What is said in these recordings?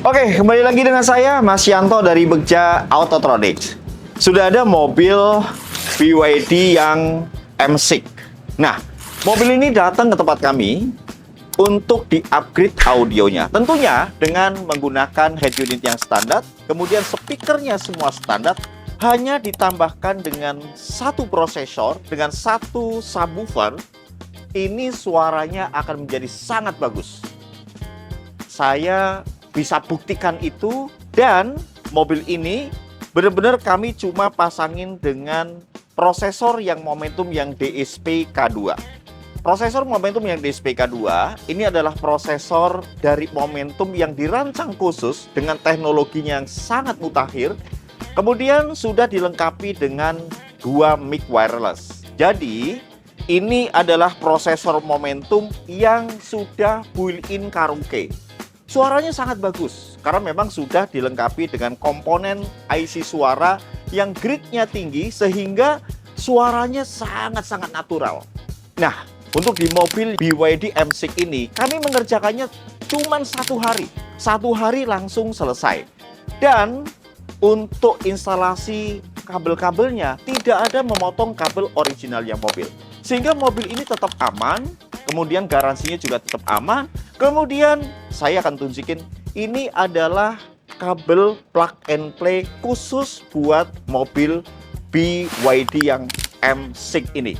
Oke, kembali lagi dengan saya, Mas Yanto dari Begja Autotronics. Sudah ada mobil BYD yang M6. Nah, mobil ini datang ke tempat kami untuk di-upgrade audionya. Tentunya dengan menggunakan head unit yang standar, kemudian speakernya semua standar, hanya ditambahkan dengan satu prosesor, dengan satu subwoofer, ini suaranya akan menjadi sangat bagus. Saya bisa buktikan itu, dan mobil ini benar-benar kami cuma pasangin dengan prosesor yang momentum yang DSP K2. Prosesor momentum yang DSP K2 ini adalah prosesor dari momentum yang dirancang khusus dengan teknologinya yang sangat mutakhir. Kemudian sudah dilengkapi dengan 2 mic wireless. Jadi ini adalah prosesor momentum yang sudah built-in karaoke. Suaranya sangat bagus karena memang sudah dilengkapi dengan komponen IC suara yang grade-nya tinggi sehingga suaranya sangat-sangat natural. Nah, untuk di mobil BYD M6 ini kami mengerjakannya cuma 1 hari. 1 hari langsung selesai. Dan untuk instalasi kabel-kabelnya tidak ada memotong kabel originalnya mobil. Sehingga mobil ini tetap aman, kemudian garansinya juga tetap aman. Kemudian saya akan tunjukin, ini adalah kabel plug and play khusus buat mobil BYD yang M6 ini.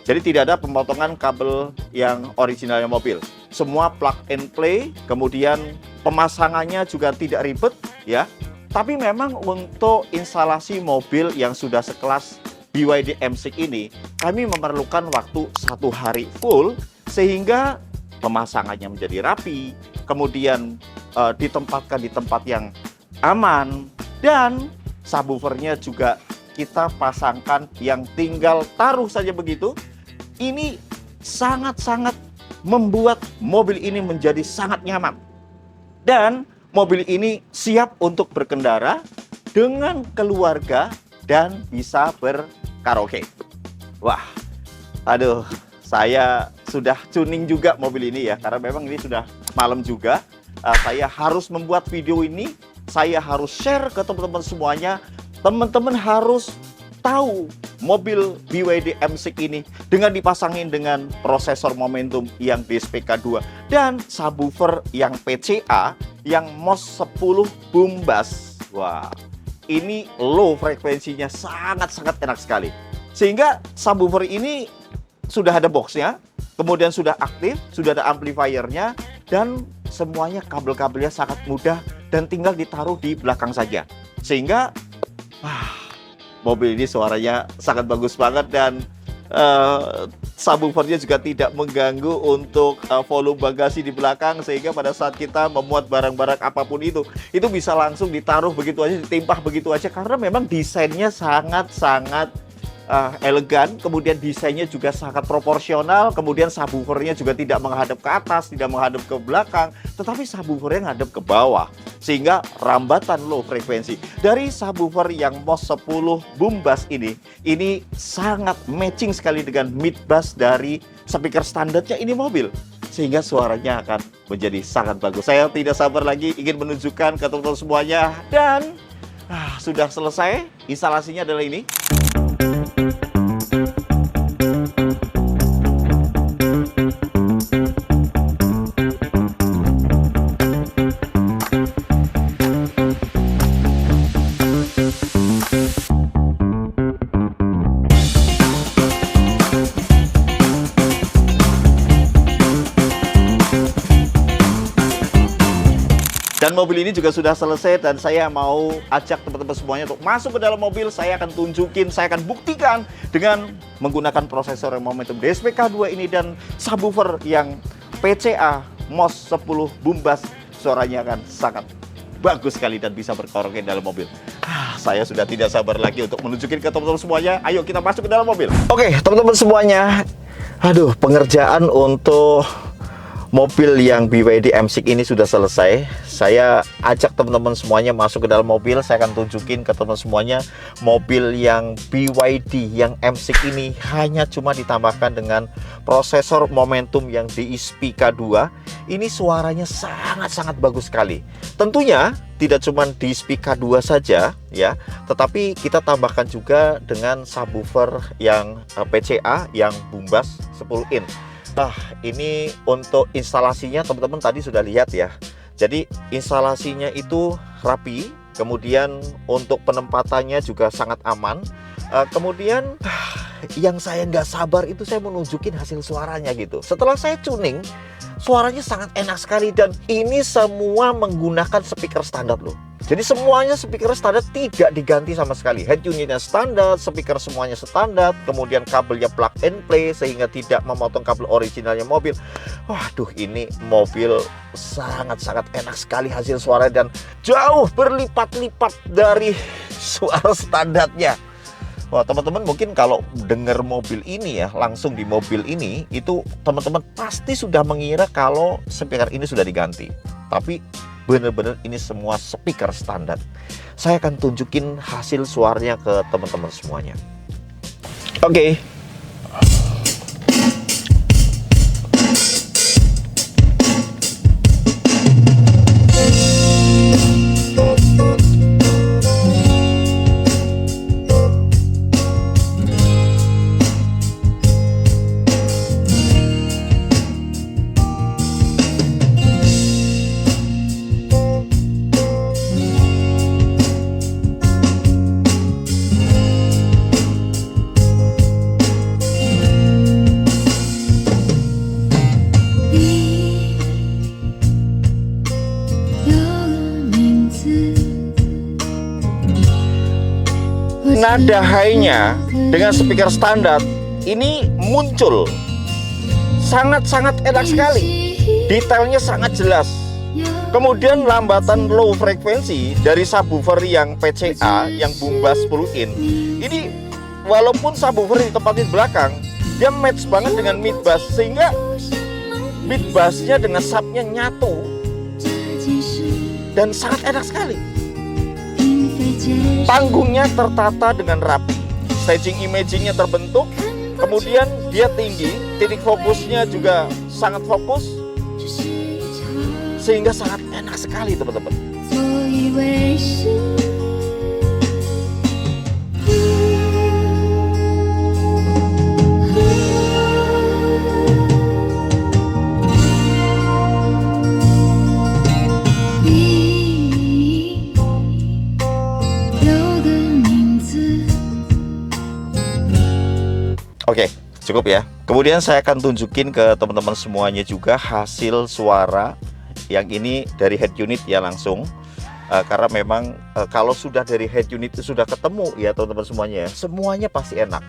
Jadi tidak ada pemotongan kabel yang originalnya mobil. Semua plug and play, kemudian pemasangannya juga tidak ribet ya. Tapi memang untuk instalasi mobil yang sudah sekelas BYD M6 ini, kami memerlukan waktu 1 hari full sehingga pemasangannya menjadi rapi, kemudian ditempatkan di tempat yang aman, dan subwoofernya juga kita pasangkan yang tinggal taruh saja begitu. Ini sangat-sangat membuat mobil ini menjadi sangat nyaman. Dan mobil ini siap untuk berkendara dengan keluarga dan bisa berkaraoke. Wah, aduh, saya sudah tuning juga mobil ini ya, karena memang ini sudah malam juga. Saya harus membuat video ini, saya harus share ke teman-teman semuanya. Teman-teman harus tahu mobil BYD M6 ini dengan dipasangin dengan prosesor momentum yang DSP K2 dan subwoofer yang PCA yang MOS 10 boom bass. Wah, ini low frekuensinya sangat-sangat enak sekali. Sehingga subwoofer ini sudah ada boxnya, kemudian sudah aktif, sudah ada amplifiernya, dan semuanya kabel-kabelnya sangat mudah dan tinggal ditaruh di belakang saja. Sehingga mobil ini suaranya sangat bagus banget, dan subwoofernya juga tidak mengganggu untuk volume bagasi di belakang, sehingga pada saat kita memuat barang-barang apapun itu bisa langsung ditaruh begitu aja, ditimpah begitu aja, karena memang desainnya sangat-sangat elegan, kemudian desainnya juga sangat proporsional, kemudian subwoofernya juga tidak menghadap ke atas, tidak menghadap ke belakang, tetapi subwoofernya menghadap ke bawah, sehingga rambatan low frekuensi dari subwoofer yang MOS 10 boom bass ini sangat matching sekali dengan mid bass dari speaker standarnya ini mobil, sehingga suaranya akan menjadi sangat bagus. Saya tidak sabar lagi ingin menunjukkan ke teman-teman semuanya, dan sudah selesai instalasinya adalah ini. Dan Dan mobil ini juga sudah selesai dan saya mau ajak teman-teman semuanya untuk masuk ke dalam mobil. Saya akan tunjukin, saya akan buktikan dengan menggunakan prosesor yang Momentum DSP K2 ini dan subwoofer yang PCA MOS 10 boom bass. Suaranya akan sangat bagus sekali dan bisa berkaraoke dalam mobil. Saya sudah tidak sabar lagi untuk menunjukin ke teman-teman semuanya. Ayo kita masuk ke dalam mobil. Oke, teman-teman semuanya. Aduh, pengerjaan untuk mobil yang BYD M6 ini sudah selesai. Saya ajak teman-teman semuanya masuk ke dalam mobil. Saya akan tunjukin ke teman-teman semuanya mobil yang BYD yang M6 ini hanya cuma ditambahkan dengan prosesor Momentum yang DSP K2. Ini suaranya sangat-sangat bagus sekali. Tentunya tidak cuma DSP K2 saja ya, tetapi kita tambahkan juga dengan subwoofer yang PCA yang boom bass 10 in. Nah, ini untuk instalasinya teman-teman tadi sudah lihat ya. Jadi instalasinya itu rapi, kemudian untuk penempatannya juga sangat aman. Kemudian yang saya nggak sabar itu saya mau nunjukin hasil suaranya gitu. Setelah saya tuning, suaranya sangat enak sekali dan ini semua menggunakan speaker standar loh. Jadi semuanya speaker standar, tidak diganti sama sekali. Head unitnya standar, speaker semuanya standar, kemudian kabelnya plug and play sehingga tidak memotong kabel originalnya mobil. Waduh, ini mobil sangat-sangat enak sekali hasil suara dan jauh berlipat-lipat dari suara standarnya. Wah, teman-teman mungkin kalau dengar mobil ini ya, langsung di mobil ini, itu teman-teman pasti sudah mengira kalau speaker ini sudah diganti. Tapi benar-benar ini semua speaker standar. Saya akan tunjukin hasil suaranya ke teman-teman semuanya. Oke. Nada high-nya dengan speaker standar ini muncul sangat-sangat enak sekali, detailnya sangat jelas. Kemudian lambatan low frekuensi dari subwoofer yang PCA yang boom bass 10 in ini, walaupun subwoofer ditempatin di belakang, dia match banget dengan mid bass sehingga mid bassnya dengan subnya nyatu dan sangat enak sekali. Panggungnya tertata dengan rapi, staging imagingnya terbentuk, kemudian dia tinggi, titik fokusnya juga sangat fokus, sehingga sangat enak sekali teman-teman. Oke, cukup ya. Kemudian saya akan tunjukin ke teman-teman semuanya juga hasil suara yang ini dari head unit ya langsung. Karena memang kalau sudah dari head unit itu sudah ketemu ya teman-teman semuanya, semuanya pasti enak.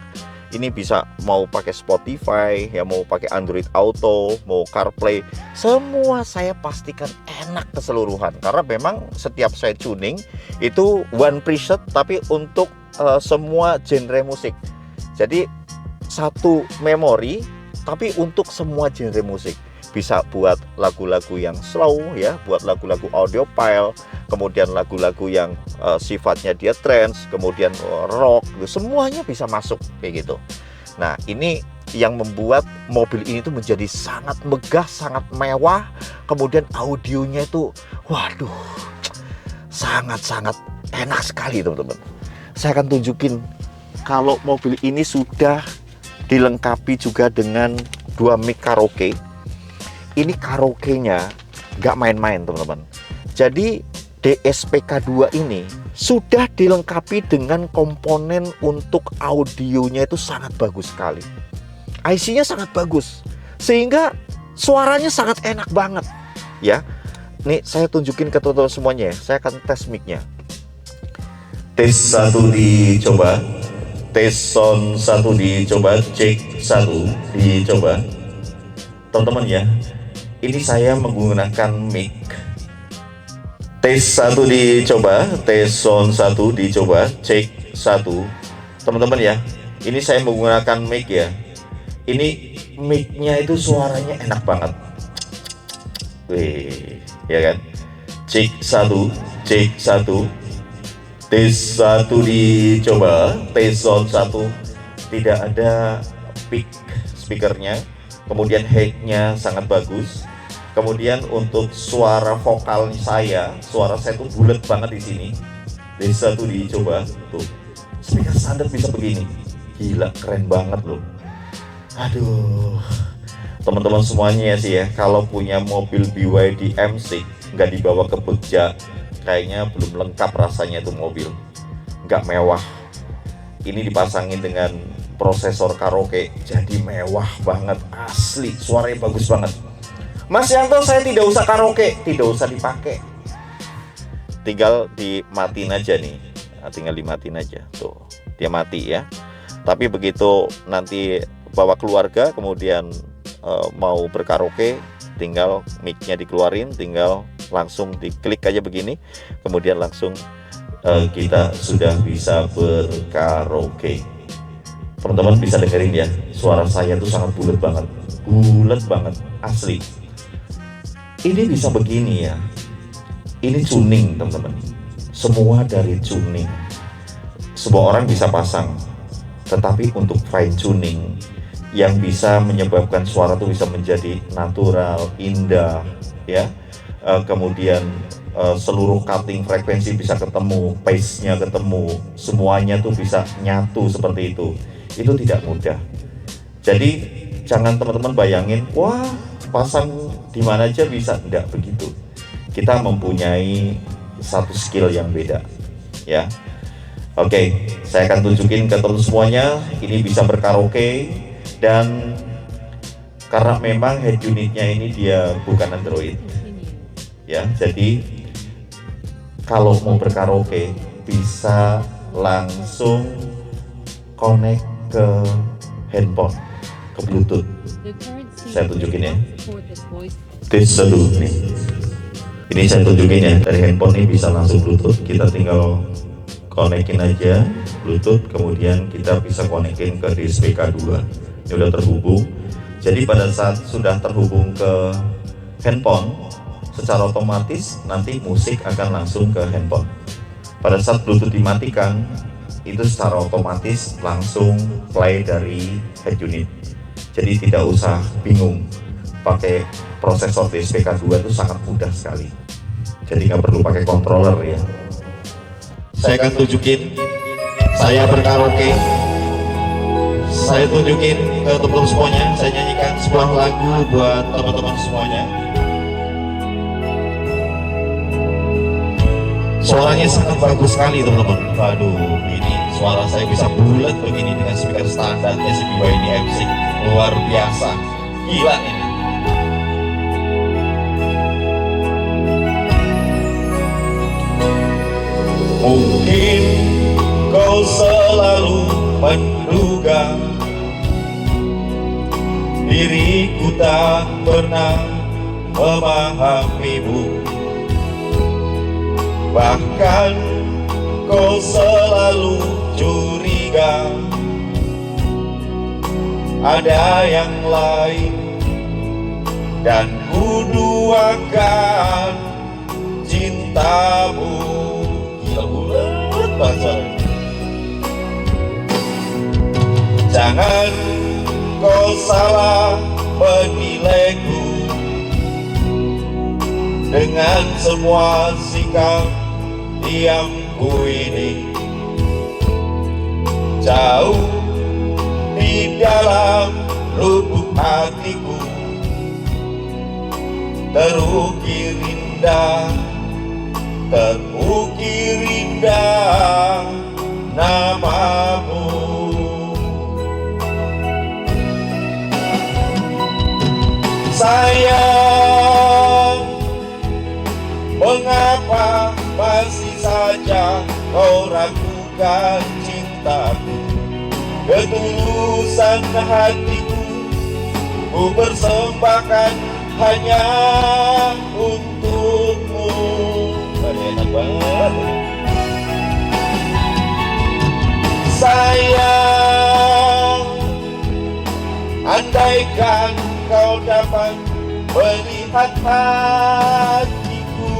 Ini bisa mau pakai Spotify, ya mau pakai Android Auto, mau CarPlay, semua saya pastikan enak keseluruhan. Karena memang setiap saya tuning itu one preset tapi untuk semua genre musik. Jadi satu memori tapi untuk semua genre musik. Bisa buat lagu-lagu yang slow ya, buat lagu-lagu audiophile, kemudian lagu-lagu yang sifatnya dia trance, kemudian rock, semuanya bisa masuk kayak gitu. Nah, ini yang membuat mobil ini tuh menjadi sangat megah, sangat mewah. Kemudian audionya itu waduh, sangat-sangat enak sekali teman-teman. Saya akan tunjukin kalau mobil ini sudah dilengkapi juga dengan 2 mic karaoke. Ini karaoke-nya nggak main-main teman-teman. Jadi DSP K2 ini sudah dilengkapi dengan komponen untuk audionya itu sangat bagus sekali. IC-nya sangat bagus sehingga suaranya sangat enak banget ya. Nih saya tunjukin ke teman-teman semuanya ya. Saya akan tes mic-nya. Tes 1 dicoba. Tes sound 1 dicoba. Cek 1 dicoba. Teman-teman ya, ini saya menggunakan mic. Tes 1 dicoba. Tes sound 1 dicoba. Cek 1. Teman-teman ya, ini saya menggunakan mic ya. Ini mic-nya itu suaranya enak banget. Wih, ya kan? Cek 1. Cek 1. Tes 1 dicoba. Tes sound 1. Tidak ada pick speakernya. Kemudian head-nya sangat bagus. Kemudian untuk suara vokal suara saya tuh bulat banget di sini. Tes 1 dicoba. Tuh, speaker standar bisa begini. Gila, keren banget loh. Aduh, teman-teman semuanya sih ya, kalau punya mobil BYD M6 nggak dibawa ke Bekja, kayaknya belum lengkap rasanya itu mobil. Nggak mewah. Ini dipasangin dengan prosesor karaoke, jadi mewah banget, asli, suaranya bagus banget. Mas Yanto, saya tidak usah karaoke, tidak usah dipakai, tinggal dimatiin aja nih. Nah, tinggal dimatiin aja, tuh dia mati ya. Tapi begitu nanti bawa keluarga, kemudian mau berkaraoke, tinggal mic-nya dikeluarin, tinggal langsung diklik aja begini, kemudian langsung kita sudah bisa berkaraoke. Teman-teman bisa dengerin ya, suara saya tuh sangat bulat banget, asli. Ini bisa begini ya, ini tuning teman-teman, semua dari tuning. Sebuah orang bisa pasang, tetapi untuk fine tuning yang bisa menyebabkan suara itu bisa menjadi natural, indah, ya. Kemudian seluruh cutting frekuensi bisa ketemu, pace-nya ketemu, semuanya tuh bisa nyatu seperti itu. Itu tidak mudah. Jadi jangan teman-teman bayangin, wah pasang di mana aja bisa, tidak begitu. Kita mempunyai satu skill yang beda, ya. Oke, saya akan tunjukin ke teman semuanya, ini bisa berkaraoke. Dan karena memang head unitnya ini dia bukan Android ya, jadi kalau mau berkaraoke bisa langsung connect ke handphone, ke Bluetooth. Saya tunjukin ya, tes 1 nih, ini saya tunjukin ya, dari handphone ini bisa langsung Bluetooth. Kita tinggal konekin aja Bluetooth, kemudian kita bisa konekin ke DSP-K2. Ini udah terhubung. Jadi pada saat sudah terhubung ke handphone, secara otomatis nanti musik akan langsung ke handphone. Pada saat Bluetooth dimatikan, itu secara otomatis langsung play dari head unit. Jadi tidak usah bingung, pakai prosesor DSP-K2 itu sangat mudah sekali. Jadi nggak perlu pakai controller ya. Saya akan tunjukin saya berkaraoke. Saya tunjukin ke teman-teman semuanya, saya nyanyikan sebuah lagu buat teman-teman semuanya. Suaranya sangat bagus sekali teman-teman. Waduh, ini suara saya bisa bulat begini dengan speaker standarnya si BYD M6, luar biasa, gila ini. Mungkin kau selalu menduga diriku tak pernah memahamimu, bahkan kau selalu curiga ada yang lain, dan ku duakan cintamu. Gila bulat banget. Jangan kau salah menilaiku dengan semua sikap diamku ini. Jauh di dalam lubuk hatiku terukir indah namamu. Sayang, kau ragukan cintaku, ketulusan hatiku ku persembahkan hanya untukmu. Enak banget. Sayang, andaikan kau dapat melihat hatiku,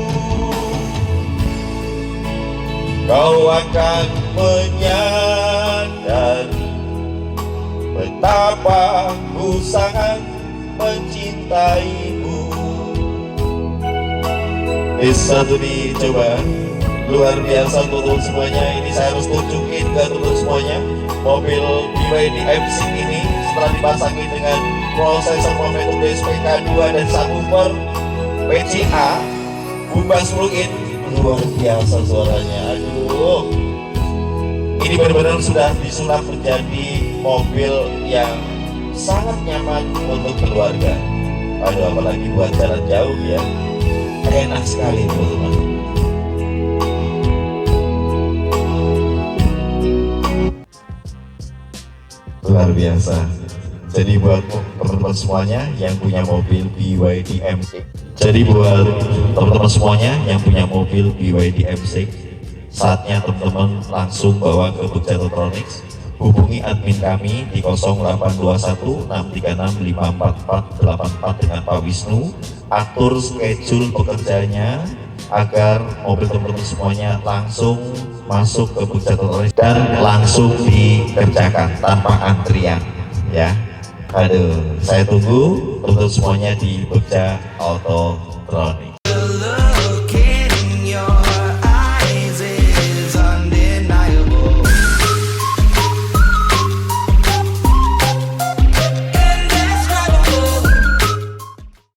kau akan menyadari betapa ku sangat mencintaimu. Satu dicoba, luar biasa untuk semuanya. Ini saya harus tunjukin ke teman semuanya. Mobil BYD M6 ini setelah dipasangi dengan prosesor Momentum DSP K2 dan subwoofer PCA Bubas plug-in, luar biasa suaranya. Aduh, ini benar-benar sudah disulap menjadi mobil yang sangat nyaman untuk keluarga. Aduh, apalagi buat jalan jauh ya, enak sekali teman-teman. Luar biasa. Jadi buat teman-teman semuanya yang punya mobil BYD M6, jadi buat teman-teman semuanya yang punya mobil BYD M6, saatnya teman-teman langsung bawa ke Bekja Autotronics. Hubungi admin kami di 0821-636-54484 dengan Pak Wisnu. Atur schedule pekerjaannya agar mobil teman-teman semuanya langsung masuk ke Bekja Autotronics dan langsung dikerjakan tanpa antrian ya. Aduh, saya tunggu teman-teman semuanya di Bekja Autotronics.